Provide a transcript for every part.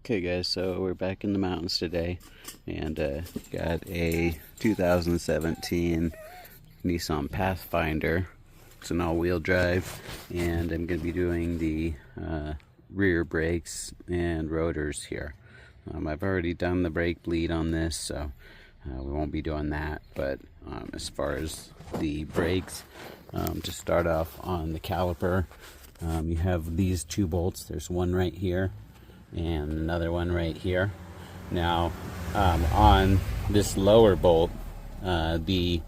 Okay guys, so we're back in the mountains today and got a 2017 Nissan Pathfinder. It's an all-wheel drive, and I'm going to be doing the rear brakes and rotors here. I've already done the brake bleed on this, so we won't be doing that, but as far as the brakes, to start off on the caliper, you have these two bolts. There's one right here and another one right here. Now on this lower bolt, the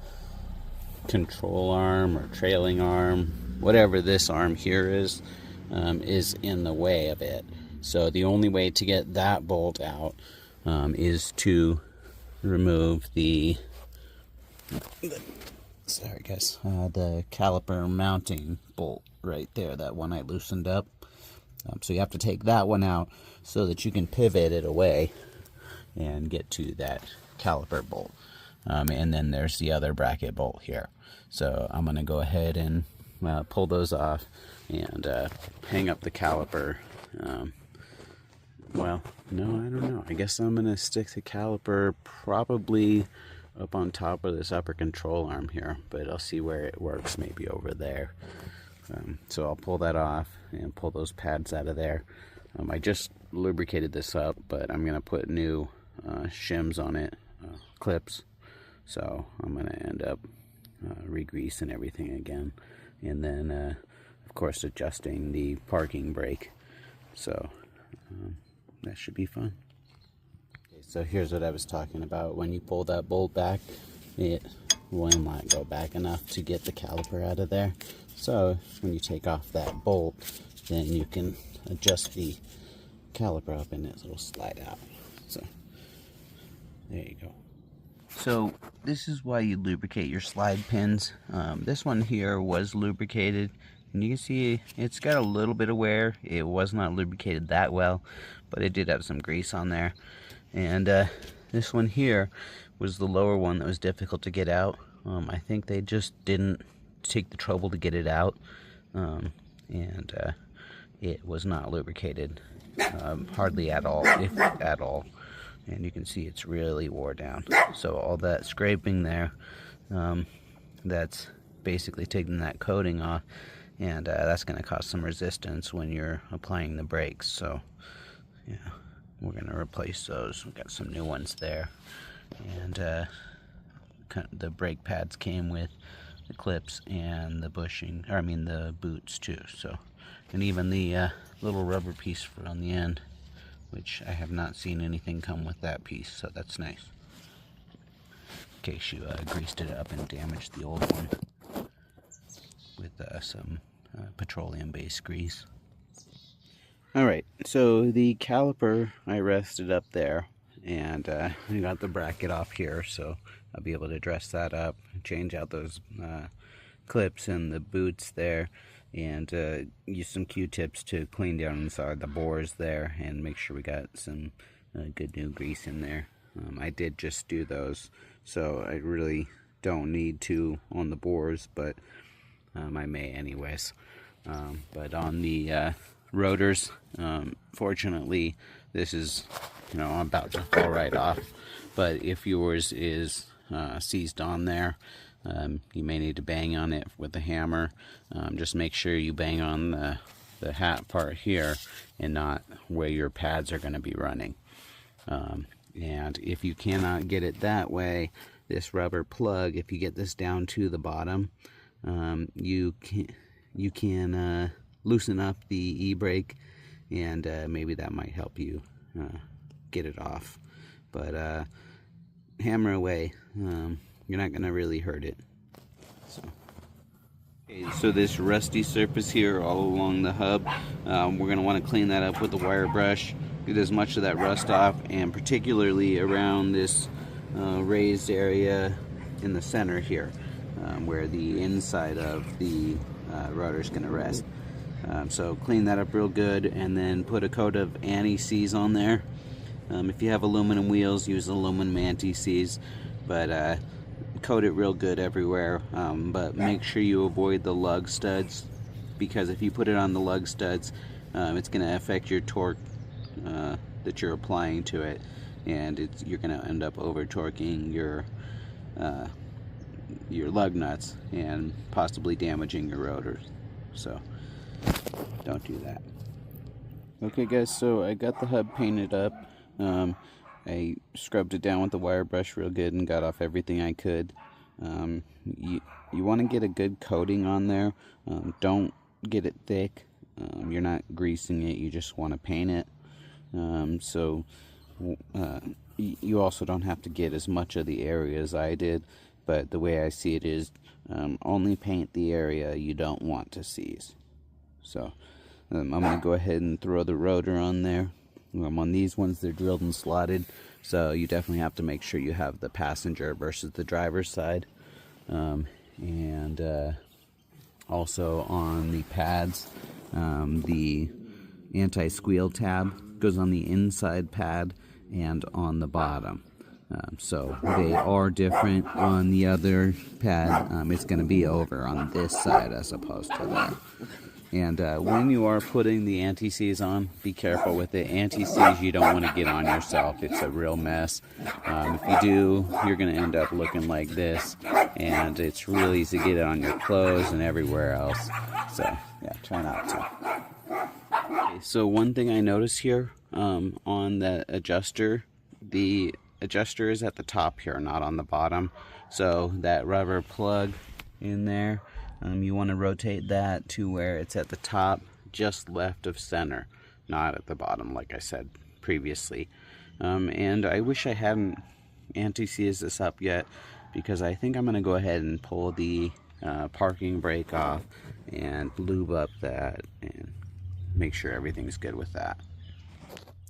control arm or trailing arm, whatever this arm here is in the way of it. So the only way to get that bolt out is to remove the caliper mounting bolt right there, that one I loosened up. So you have to take that one out so that you can pivot it away and get to that caliper bolt. And then there's the other bracket bolt here. So I'm going to go ahead and pull those off and hang up the caliper. Well, no, I don't know. I guess I'm going to stick the caliper probably up on top of this upper control arm here, but I'll see where it works, maybe over there. So I'll pull that off and pull those pads out of there. I just lubricated this up, but I'm going to put new shims on it, clips. So I'm going to end up re-greasing everything again. And then, of course, adjusting the parking brake. So that should be fun. Okay, so here's what I was talking about. When you pull that bolt back, it will not go back enough to get the caliper out of there. So when you take off that bolt, then you can adjust the caliper up and it'll slide out. So there you go. So this is why you lubricate your slide pins. This one here was lubricated, and you can see it's got a little bit of wear. It was not lubricated that well, but it did have some grease on there. And this one here was the lower one that was difficult to get out. I think they just didn't take the trouble to get it out, and it was not lubricated hardly at all, if at all. And you can see it's really wore down. So all that scraping there, that's basically taking that coating off, and that's going to cause some resistance when you're applying the brakes. So yeah, we're going to replace those. We've got some new ones there, and the brake pads came with the clips and the bushing, or I mean the boots too. So, and even the little rubber piece on the end, which I have not seen anything come with that piece, so that's nice. In case you greased it up and damaged the old one with some petroleum-based grease. Alright, so the caliper I rested up there, and I got the bracket off here, so I'll be able to dress that up, change out those clips and the boots there, and use some Q-tips to clean down inside the bores there and make sure we got some good new grease in there. I did just do those, so I really don't need to on the bores, but I may anyways. But on the rotors, fortunately this is, about to fall right off, but if yours is seized on there, you may need to bang on it with a hammer. Just make sure you bang on the hat part here and not where your pads are going to be running. And if you cannot get it that way, this rubber plug, if you get this down to the bottom, you can loosen up the e-brake, and maybe that might help you get it off. But hammer away. You're not going to really hurt it. So this rusty surface here all along the hub, we're going to want to clean that up with a wire brush, get as much of that rust off, and particularly around this raised area in the center here, where the inside of the rotor is going to rest. So clean that up real good, and then put a coat of anti-seize on there. If you have aluminum wheels, use aluminum anti-seize, but coat it real good everywhere, but make sure you avoid the lug studs, because if you put it on the lug studs, it's going to affect your torque that you're applying to it, and you're going to end up over torquing your lug nuts and possibly damaging your rotors. So don't do that. Okay guys, so I got the hub painted up. I scrubbed it down with the wire brush real good and got off everything I could. You want to get a good coating on there. Don't get it thick. You're not greasing it, you just want to paint it. You also don't have to get as much of the area as I did, but the way I see it is only paint the area you don't want to seize. So I'm going to go ahead and throw the rotor on there. On these ones, they're drilled and slotted, so you definitely have to make sure you have the passenger versus the driver's side. Also on the pads, the anti-squeal tab goes on the inside pad and on the bottom. So they are different. On the other pad, it's going to be over on this side as opposed to that. And when you are putting the anti-seize on, be careful with it. Anti-seize you don't want to get on yourself. It's a real mess. If you do, you're going to end up looking like this, and it's real easy to get it on your clothes and everywhere else. So yeah, try not to. Okay, so one thing I noticed here on the adjuster is at the top here, not on the bottom. So that rubber plug in there, you want to rotate that to where it's at the top, just left of center, not at the bottom like I said previously. And I wish I hadn't anti-seized this up yet, because I think I'm going to go ahead and pull the parking brake off and lube up that and make sure everything's good with that.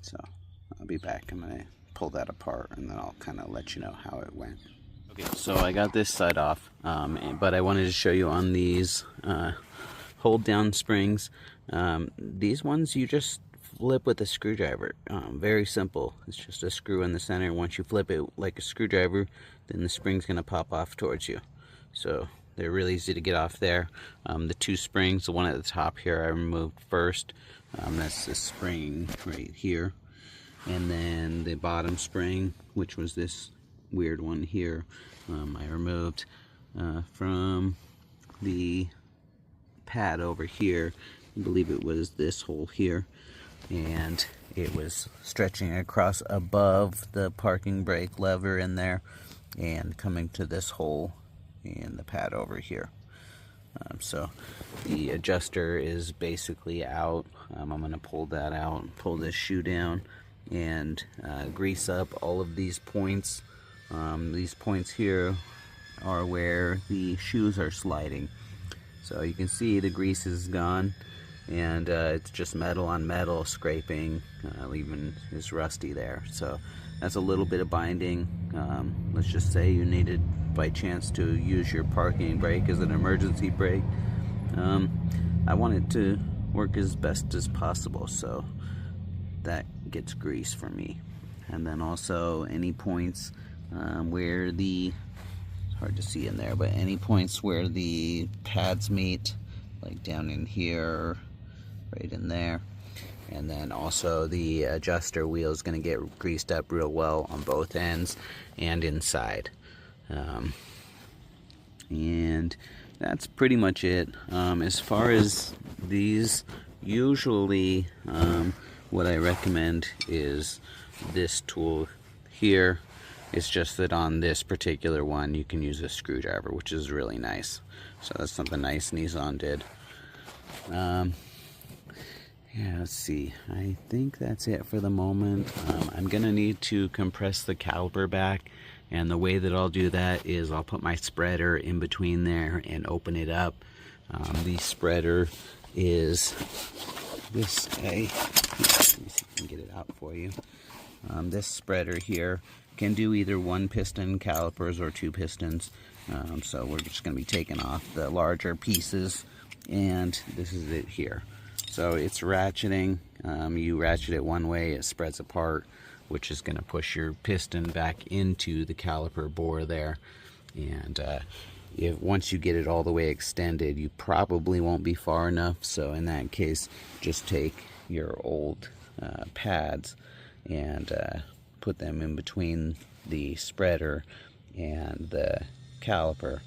So I'll be back. I'm going to pull that apart and then I'll kind of let you know how it went. Okay, so I got this side off, but I wanted to show you on these hold down springs. These ones you just flip with a screwdriver. Very simple. It's just a screw in the center. Once you flip it like a screwdriver, then the spring's going to pop off towards you. So they're really easy to get off there. The two springs, the one at the top here I removed first. That's the spring right here. And then the bottom spring, which was this weird one here, I removed from the pad over here. I believe it was this hole here, and it was stretching across above the parking brake lever in there and coming to this hole in the pad over here. So the adjuster is basically out. I'm going to pull that out, pull this shoe down, and grease up all of these points. These points here are where the shoes are sliding. So you can see the grease is gone, and it's just metal on metal scraping, even is rusty there. So that's a little bit of binding. Let's just say you needed by chance to use your parking brake as an emergency brake. I want it to work as best as possible, so that gets grease for me. And then also any points where it's hard to see in there, but any points where the pads meet, like down in here, right in there. And then also the adjuster wheel is going to get greased up real well on both ends and inside. And that's pretty much it. As far as these, usually what I recommend is this tool here. It's just that on this particular one you can use a screwdriver, which is really nice. So that's something nice Nissan did. Yeah, let's see. I think that's it for the moment. I'm gonna need to compress the caliper back, and the way that I'll do that is I'll put my spreader in between there and open it up. The spreader is this guy. Let me see if I can get it out for you. This spreader here can do either one piston calipers or two pistons. So we're just going to be taking off the larger pieces, and this is it here. So it's ratcheting. You ratchet it one way, it spreads apart, which is going to push your piston back into the caliper bore there. And once you get it all the way extended, you probably won't be far enough. So in that case, just take your old pads and put them in between the spreader and the caliper,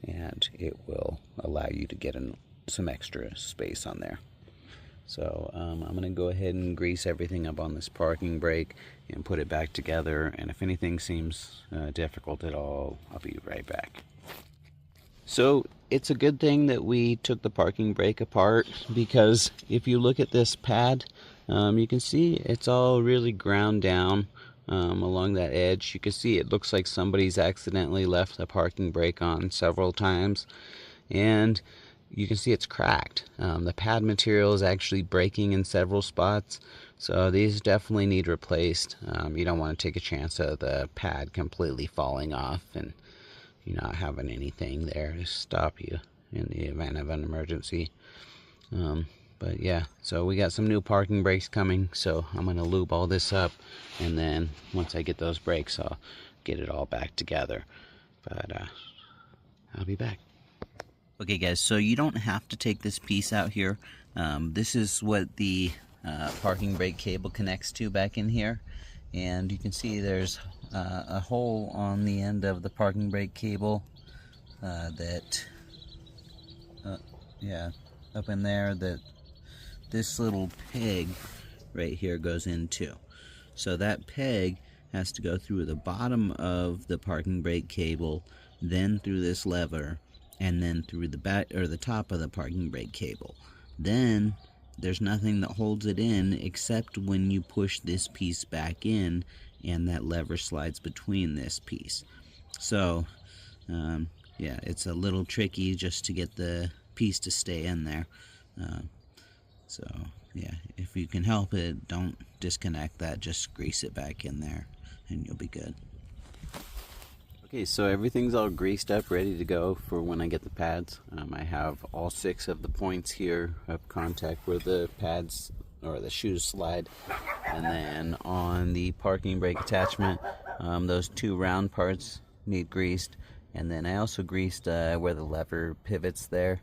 and it will allow you to get some extra space on there. So I'm going to go ahead and grease everything up on this parking brake and put it back together, and if anything seems difficult at all, I'll be right back. So it's a good thing that we took the parking brake apart, because if you look at this pad, you can see it's all really ground down along that edge. You can see it looks like somebody's accidentally left the parking brake on several times, and you can see it's cracked. The pad material is actually breaking in several spots, so these definitely need replaced. You don't want to take a chance of the pad completely falling off and you not having anything there to stop you in the event of an emergency. But yeah, so we got some new parking brakes coming, so I'm going to lube all this up, and then once I get those brakes, I'll get it all back together. But I'll be back. Okay guys, so you don't have to take this piece out here. This is what the parking brake cable connects to back in here, and you can see there's a hole on the end of the parking brake cable yeah, up in there, that this little peg right here goes into. So that peg has to go through the bottom of the parking brake cable, then through this lever, and then through the back or the top of the parking brake cable. Then there's nothing that holds it in except when you push this piece back in, and that lever slides between this piece. So yeah, it's a little tricky just to get the piece to stay in there. So yeah, if you can help it, don't disconnect that, just grease it back in there and you'll be good. Okay, so everything's all greased up, ready to go for when I get the pads. I have all 6 of the points here of contact where the pads or the shoes slide, and then on the parking brake attachment, those 2 round parts need greased, and then I also greased where the lever pivots there.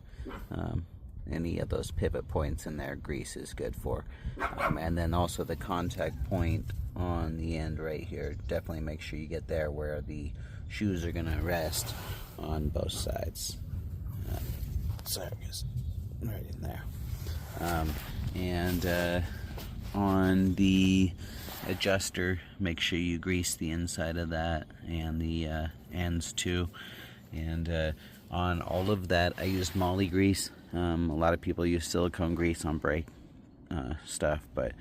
Any of those pivot points in there, grease is good for. And then also the contact point on the end right here, definitely make sure you get there where the shoes are going to rest on both sides. So it goes right in there. And on the adjuster, make sure you grease the inside of that and the ends too. And on all of that, I used moly grease. A lot of people use silicone grease on brake stuff, but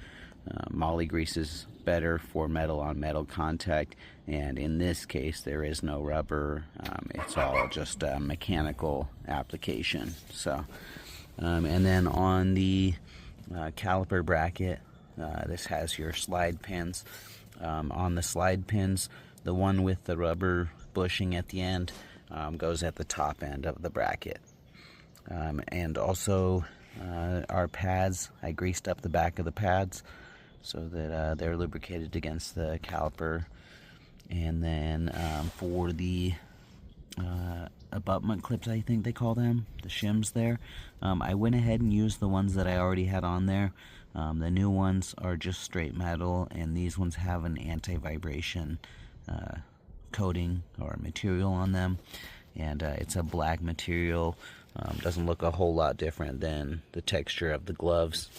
moly grease is better for metal on metal contact, and in this case there is no rubber. It's all just a mechanical application. So and then on the caliper bracket, this has your slide pins. On the slide pins, the one with the rubber bushing at the end goes at the top end of the bracket. And also our pads, I greased up the back of the pads so that they're lubricated against the caliper. And then for the abutment clips, I think they call them, the shims there, I went ahead and used the ones that I already had on there. The new ones are just straight metal, and these ones have an anti-vibration coating or material on them, and it's a black material. Doesn't look a whole lot different than the texture of the gloves,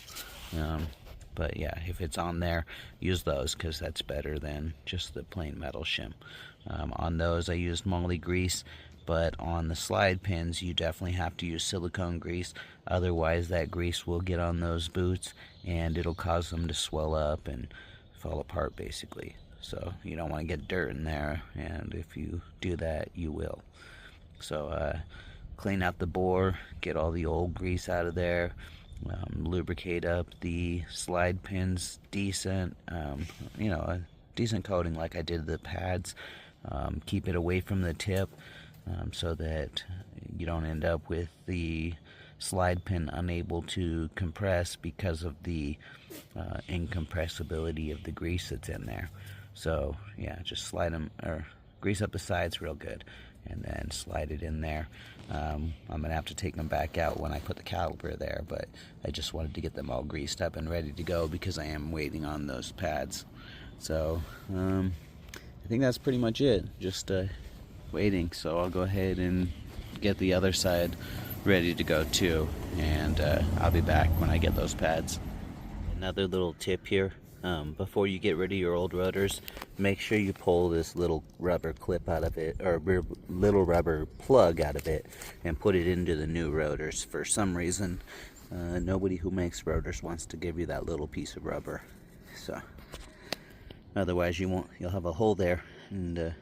but yeah, if it's on there, use those because that's better than just the plain metal shim. On those I used moly grease, but on the slide pins you definitely have to use silicone grease, otherwise that grease will get on those boots and it'll cause them to swell up and fall apart basically. So you don't want to get dirt in there, and if you do that you will. So clean out the bore, get all the old grease out of there, lubricate up the slide pins decent, you know, a decent coating like I did the pads. Keep it away from the tip so that you don't end up with the slide pin unable to compress because of the incompressibility of the grease that's in there. So yeah, just slide them, or grease up the sides real good and then slide it in there. I'm gonna have to take them back out when I put the caliper there, but I just wanted to get them all greased up and ready to go because I am waiting on those pads. So I think that's pretty much it. Just waiting. So I'll go ahead and get the other side ready to go too, and I'll be back when I get those pads. Another little tip here, before you get rid of your old rotors, make sure you pull this little rubber clip out of it, or little rubber plug out of it, and put it into the new rotors. For some reason, nobody who makes rotors wants to give you that little piece of rubber, so otherwise you'll have a hole there, and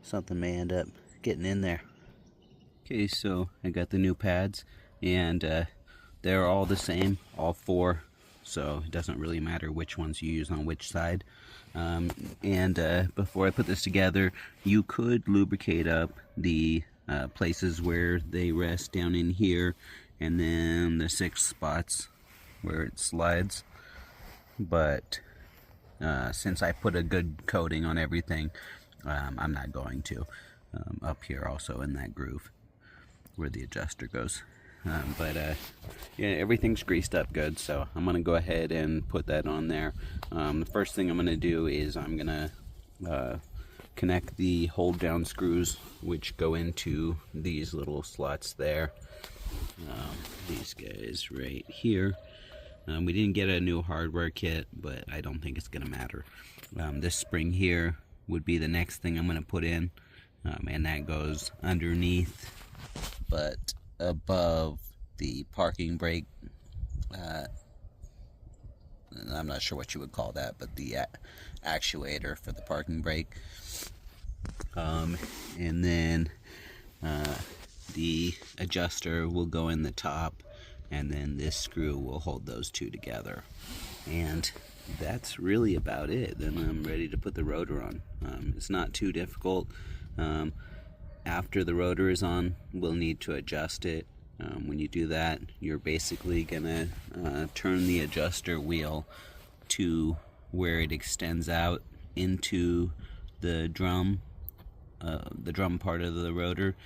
something may end up getting in there. Okay, so I got the new pads, and they're all the same, all four, so it doesn't really matter which ones you use on which side. Before I put this together, you could lubricate up the places where they rest down in here, and then the 6 spots where it slides, but since I put a good coating on everything, I'm not going to. Up here also in that groove where the adjuster goes. Yeah, everything's greased up good, so I'm going to go ahead and put that on there. The first thing I'm going to do is I'm going to connect the hold down screws, which go into these little slots there. These guys right here. We didn't get a new hardware kit, but I don't think it's going to matter. This spring here would be the next thing I'm going to put in, and that goes underneath, but above the parking brake. I'm not sure what you would call that, but the actuator for the parking brake. And then the adjuster will go in the top, and then this screw will hold those two together. And that's really about it. Then I'm ready to put the rotor on. It's not too difficult. After the rotor is on, we'll need to adjust it. When you do that, you're basically gonna turn the adjuster wheel to where it extends out into the drum part of the rotor,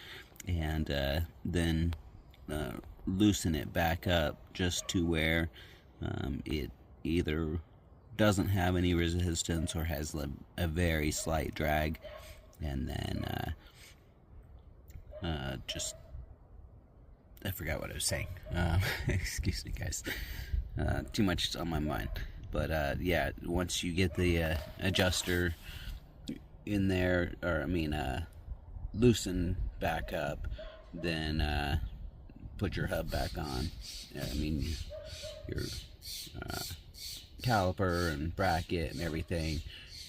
and then loosen it back up just to where it either doesn't have any resistance or has a very slight drag, and then I forgot what I was saying. Excuse me, guys. Too much on my mind. But yeah, once you get the adjuster in there, or loosen back up, then put your hub back on. Your caliper and bracket and everything,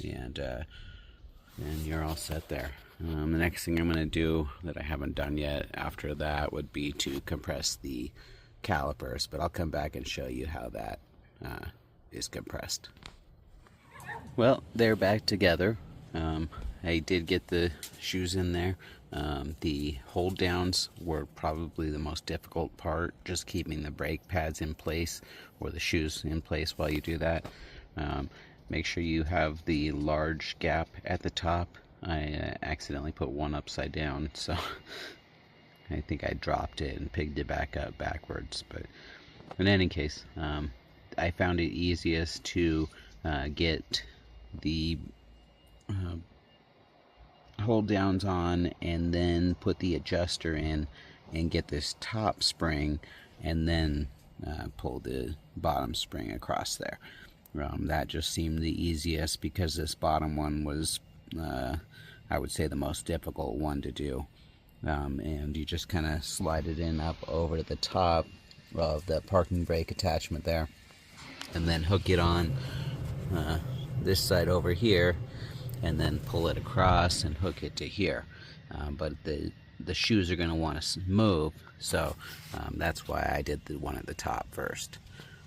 and then you're all set there. The next thing I'm going to do that I haven't done yet after that would be to compress the calipers, but I'll come back and show you how that is compressed. Well, they're back together. I did get the shoes in there. The hold downs were probably the most difficult part, just keeping the brake pads in place or the shoes in place while you do that. Make sure you have the large gap at the top. I accidentally put one upside down, so I think I dropped it and picked it back up backwards. But in any case, I found it easiest to get the hold downs on, and then put the adjuster in and get this top spring, and then pull the bottom spring across there. That just seemed the easiest, because this bottom one was I would say the most difficult one to do. And you just kind of slide it in up over the top of the parking brake attachment there, and then hook it on this side over here, and then pull it across and hook it to here. But the shoes are going to want to move, so that's why I did the one at the top first.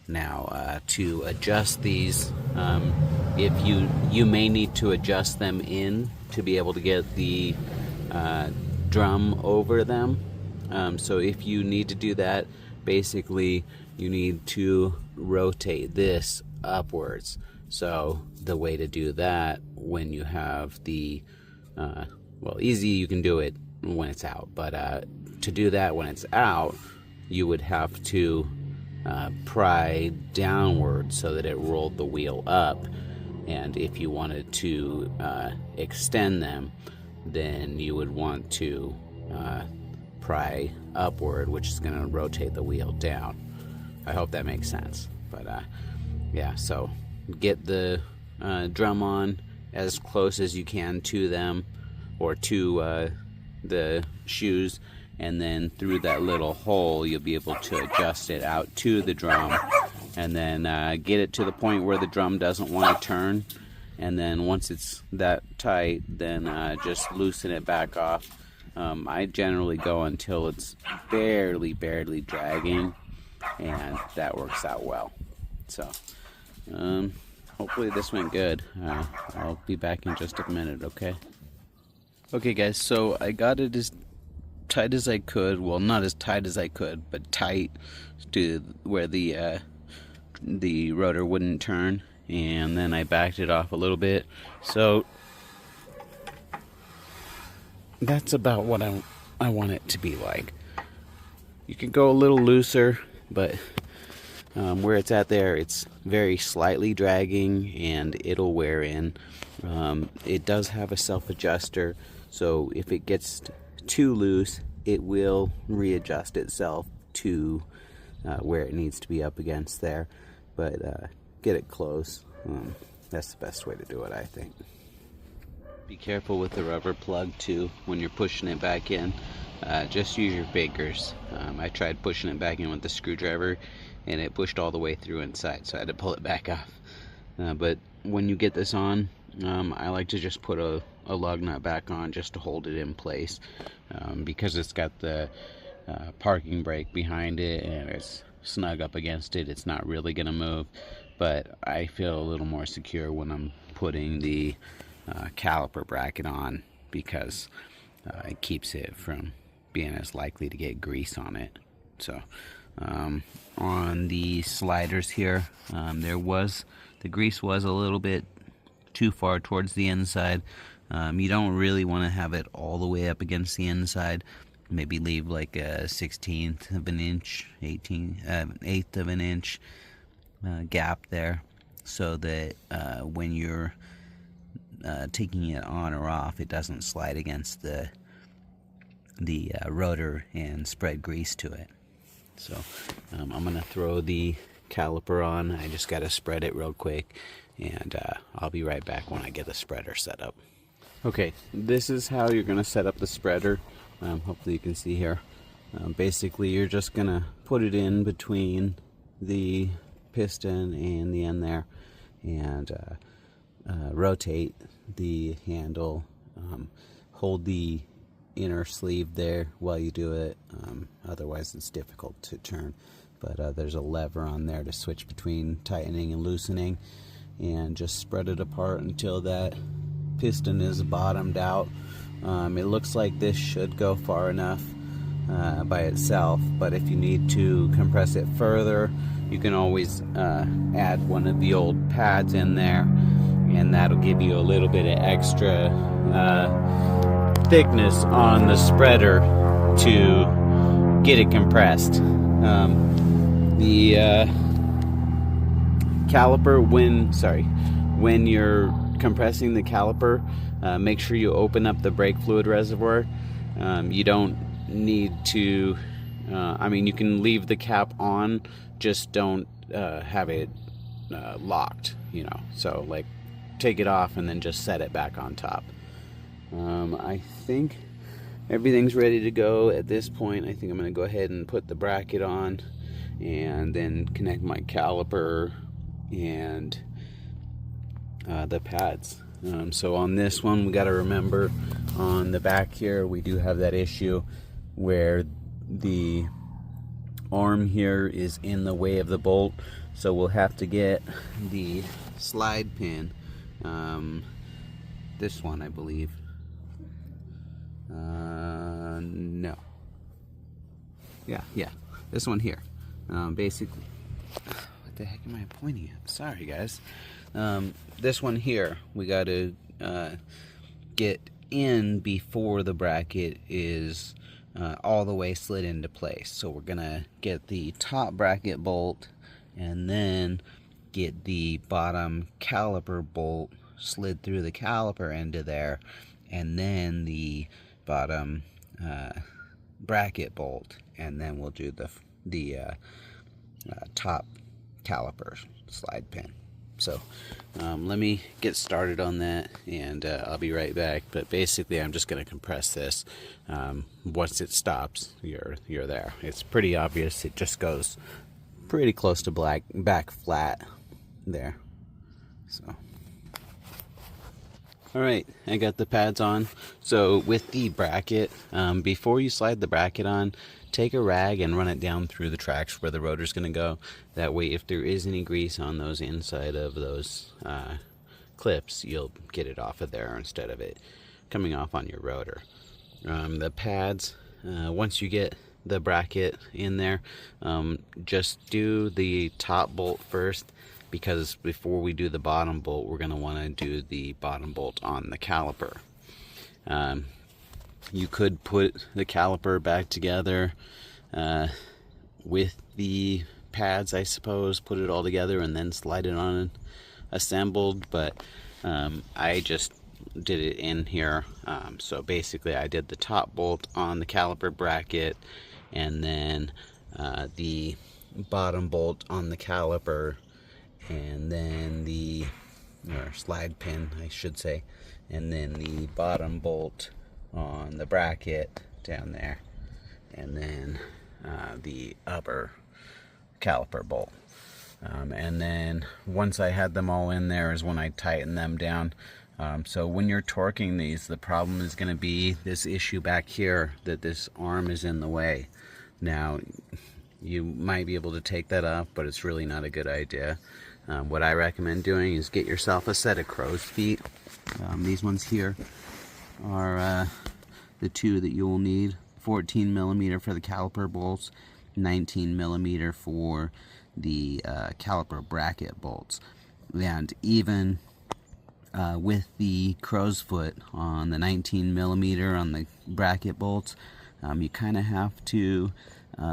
Now to adjust these, if you may need to adjust them in to be able to get the drum over them. So if you need to do that, basically you need to rotate this upwards. So the way to do that, when you have the easy, you can do it when it's out, but to do that when it's out, you would have to pry downward so that it rolled the wheel up, And if you wanted to extend them, then you would want to pry upward, which is going to rotate the wheel down. I hope that makes sense. But yeah, so get the drum on as close as you can to them, or to the shoes, and then through that little hole you'll be able to adjust it out to the drum, and then get it to the point where the drum doesn't want to turn, and then once it's that tight, then just loosen it back off. I generally go until it's barely dragging, and that works out well. So hopefully this went good. I'll be back in just a minute, okay? Okay guys, so I got it as tight as I could. Well, not as tight as I could, but tight to where the rotor wouldn't turn, and then I backed it off a little bit. So that's about what I want it to be like. You can go a little looser, but where it's at there, it's very slightly dragging and it'll wear in. It does have a self-adjuster, so if it gets too loose, it will readjust itself to where it needs to be up against there. But get it close. That's the best way to do it, I think. Be careful with the rubber plug too when you're pushing it back in. Just use your fingers. I tried pushing it back in with the screwdriver, and it pushed all the way through inside, so I had to pull it back off. But when you get this on, I like to just put a lug nut back on just to hold it in place, because it's got the parking brake behind it and it's snug up against it. It's not really gonna move, but I feel a little more secure when I'm putting the caliper bracket on, because it keeps it from being as likely to get grease on it. So on the sliders here, the grease was a little bit too far towards the inside. You don't really want to have it all the way up against the inside. Maybe leave like a 1/16 of an inch, 1/8 of an inch gap there, so that when you're taking it on or off, it doesn't slide against the rotor and spread grease to it. So I'm gonna throw the caliper on. I just gotta spread it real quick, and I'll be right back when I get the spreader set up. Okay, this is how you're gonna set up the spreader. Hopefully you can see here. Basically, you're just gonna put it in between the piston and the end there, and rotate the handle. Hold the inner sleeve there while you do it, otherwise it's difficult to turn. But there's a lever on there to switch between tightening and loosening, and just spread it apart until that piston is bottomed out. It looks like this should go far enough by itself, but if you need to compress it further, you can always add one of the old pads in there, and that'll give you a little bit of extra thickness on the spreader to get it compressed. The caliper, when you're compressing the caliper, make sure you open up the brake fluid reservoir. You don't need to, you can leave the cap on, just don't have it locked, so like take it off and then just set it back on top. I think everything's ready to go at this point. I think I'm going to go ahead and put the bracket on, and then connect my caliper and the pads. So on this one, we got to remember on the back here, we do have that issue where the arm here is in the way of the bolt, so we'll have to get the slide pin, this one I believe, no, yeah, this one here. Basically, what the heck am I pointing at? Sorry guys. This one here, we got to get in before the bracket is all the way slid into place. So we're gonna get the top bracket bolt, and then get the bottom caliper bolt slid through the caliper into there, and then the bottom bracket bolt, and then we'll do the top caliper slide pin. So let me get started on that, and I'll be right back. But basically I'm just going to compress this. Once it stops, you're there. It's pretty obvious. It just goes pretty close to back flat there. So alright, I got the pads on. So with the bracket, before you slide the bracket on, take a rag and run it down through the tracks where the rotor's going to go. That way, if there is any grease on those inside of those clips, you'll get it off of there instead of it coming off on your rotor. The pads, once you get the bracket in there, just do the top bolt first, because before we do the bottom bolt, we're going to want to do the bottom bolt on the caliper. You could put the caliper back together with the pads, I suppose, put it all together and then slide it on assembled, but I just did it in here. So basically I did the top bolt on the caliper bracket, and then the bottom bolt on the caliper, and then or slide pin I should say, and then the bottom bolt on the bracket down there, and then the upper caliper bolt. And then once I had them all in there is when I tighten them down. So when you're torquing these, the problem is going to be this issue back here, that this arm is in the way. Now you might be able to take that off, but it's really not a good idea. What I recommend doing is get yourself a set of crow's feet. These ones here are the two that you will need. 14 millimeter for the caliper bolts, 19 millimeter for the caliper bracket bolts. And even with the crow's foot on the 19 millimeter on the bracket bolts, you kind of have to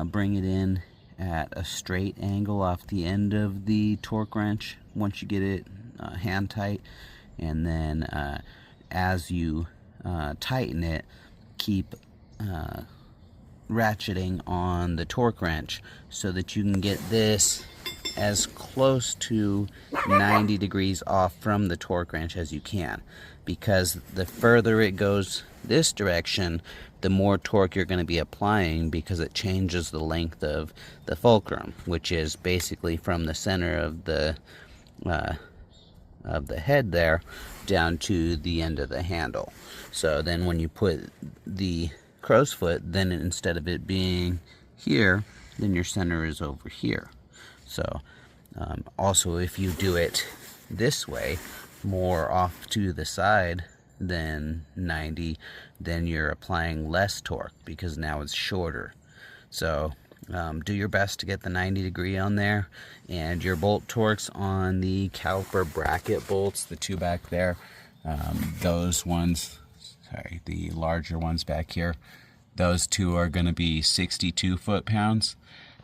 bring it in at a straight angle off the end of the torque wrench once you get it hand tight, and then as you tighten it, keep ratcheting on the torque wrench so that you can get this as close to 90 degrees off from the torque wrench as you can, because the further it goes this direction, the more torque you're going to be applying, because it changes the length of the fulcrum, which is basically from the center of the head there down to the end of the handle. So then when you put the crow's foot, then instead of it being here, then your center is over here. So also, if you do it this way, more off to the side than 90, then you're applying less torque because now it's shorter. So do your best to get the 90 degree on there. And your bolt torques on the caliper bracket bolts, the two back there, those ones, sorry, the larger ones back here, those two are going to be 62 foot-pounds.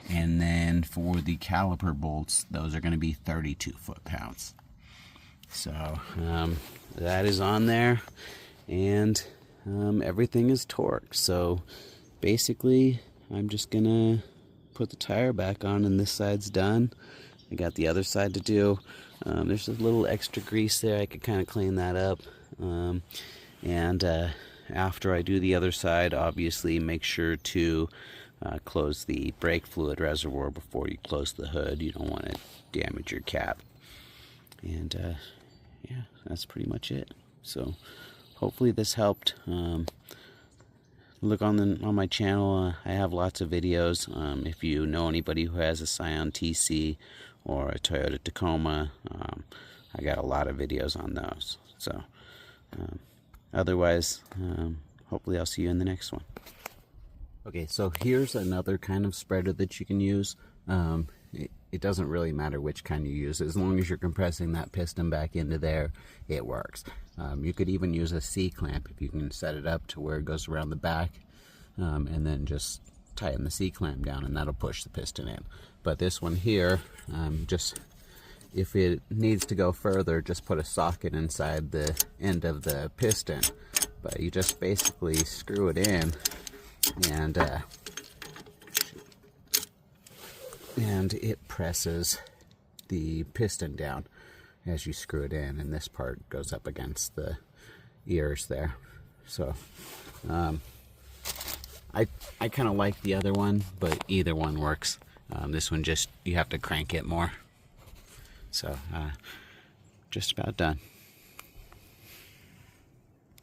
And then for the caliper bolts, those are going to be 32 foot-pounds. So that is on there, and everything is torqued. So basically I'm just gonna put the tire back on, and this side's done. I got the other side to do. There's a little extra grease there. I could kind of clean that up, and after I do the other side, obviously make sure to close the brake fluid reservoir before you close the hood. You don't want to damage your cap. And yeah, that's pretty much it. So hopefully this helped. Look on my channel. I have lots of videos. If you know anybody who has a Scion TC or a Toyota Tacoma, I got a lot of videos on those. So otherwise, hopefully I'll see you in the next one. Okay, so here's another kind of spreader that you can use. It doesn't really matter which kind you use. As long as you're compressing that piston back into there, it works. You could even use a C-clamp if you can set it up to where it goes around the back, and then just tighten the C-clamp down, and that'll push the piston in. But this one here, just If it needs to go further, just put a socket inside the end of the piston. But you just basically screw it in, and it presses the piston down as you screw it in, and this part goes up against the ears there. So I kind of like the other one, but either one works. This one, just you have to crank it more. So just about done.